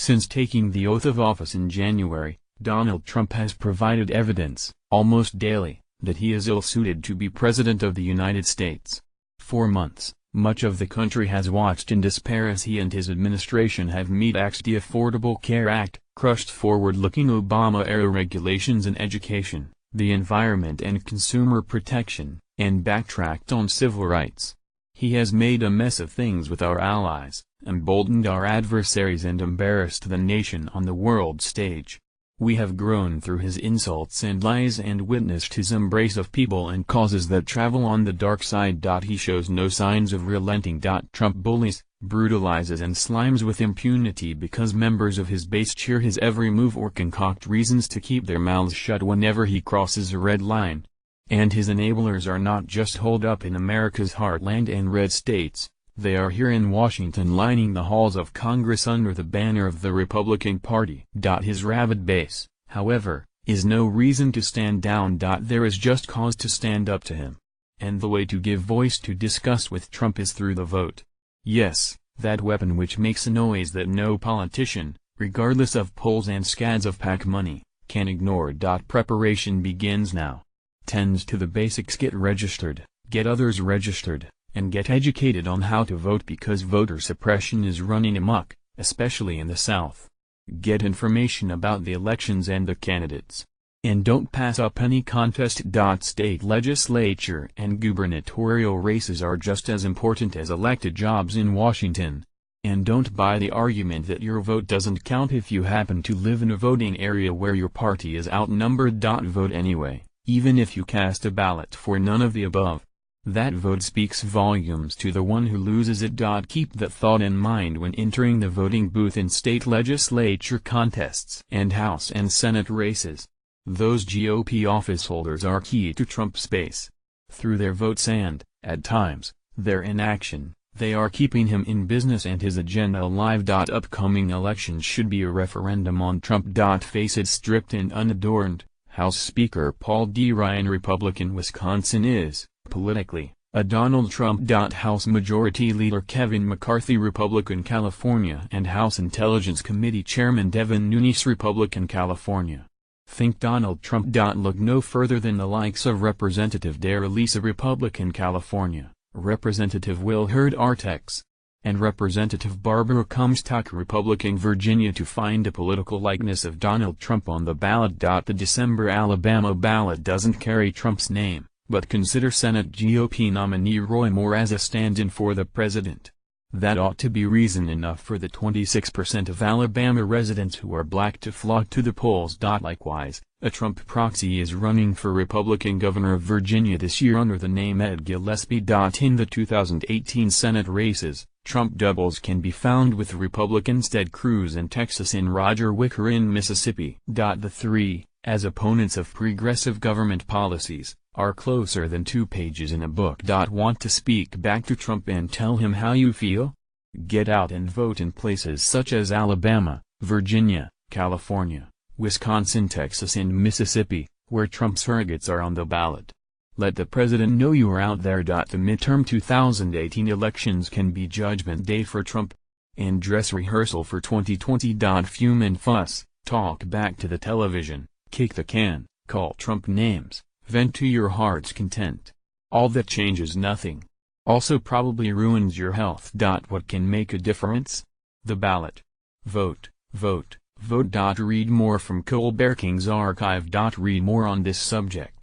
Since taking the oath of office in January, Donald Trump has provided evidence, almost daily, that he is ill-suited to be President of the United States. For months, much of the country has watched in despair as he and his administration have axed the Affordable Care Act, crushed forward-looking Obama-era regulations in education, the environment and consumer protection, and backtracked on civil rights. He has made a mess of things with our allies, emboldened our adversaries and embarrassed the nation on the world stage. We have grown through his insults and lies and witnessed his embrace of people and causes that travel on the dark side. He shows no signs of relenting. Trump bullies, brutalizes and slimes with impunity because members of his base cheer his every move or concoct reasons to keep their mouths shut whenever he crosses a red line. And his enablers are not just holed up in America's heartland and red states, they are here in Washington lining the halls of Congress under the banner of the Republican Party. His rabid base, however, is no reason to stand down. There is just cause to stand up to him. And the way to give voice to disgust with Trump is through the vote. Yes, that weapon which makes a noise that no politician, regardless of polls and scads of PAC money, can ignore. Preparation begins now. Tends to the basics: get registered, get others registered, and get educated on how to vote because voter suppression is running amok, especially in the South. Get information about the elections and the candidates. And don't pass up any contest. State legislature and gubernatorial races are just as important as elected jobs in Washington. And don't buy the argument that your vote doesn't count if you happen to live in a voting area where your party is outnumbered. Vote anyway, even if you cast a ballot for none of the above. That vote speaks volumes to the one who loses it. Keep that thought in mind when entering the voting booth in state legislature contests and House and Senate races. Those GOP office holders are key to Trump's base. Through their votes and, at times, their inaction, they are keeping him in business and his agenda alive. Upcoming elections should be a referendum on Trump. Face it stripped and unadorned, House Speaker Paul D. Ryan Republican Wisconsin is, politically, a Donald Trump. House Majority Leader Kevin McCarthy Republican California and House Intelligence Committee Chairman Devin Nunes Republican California. Think Donald Trump. Look no further than the likes of Representative Dara Lisa Republican California, Representative Will Hurd Artex, and Representative Barbara Comstock Republican Virginia to find a political likeness of Donald Trump on the ballot. The December Alabama ballot doesn't carry Trump's name, but consider Senate GOP nominee Roy Moore as a stand-in for the president. That ought to be reason enough for the 26% of Alabama residents who are black to flock to the polls. Likewise, a Trump proxy is running for Republican governor of Virginia this year under the name Ed Gillespie. In the 2018 Senate races, Trump doubles can be found with Republicans Ted Cruz in Texas and Roger Wicker in Mississippi. The three, as opponents of progressive government policies, are closer than 2 pages in a book. Want to speak back to Trump and tell him how you feel? Get out and vote in places such as Alabama, Virginia, California, Wisconsin, Texas and Mississippi, where Trump surrogates are on the ballot. Let the president know you are out there. The midterm 2018 elections can be judgment day for Trump. And dress rehearsal for 2020. Fume and fuss, talk back to the television, kick the can, call Trump names. Vent to your heart's content. All that changes nothing. Also probably ruins your health. What can make a difference? The ballot. Vote, vote, vote. Read more from Colbert King's archive. Read more on this subject.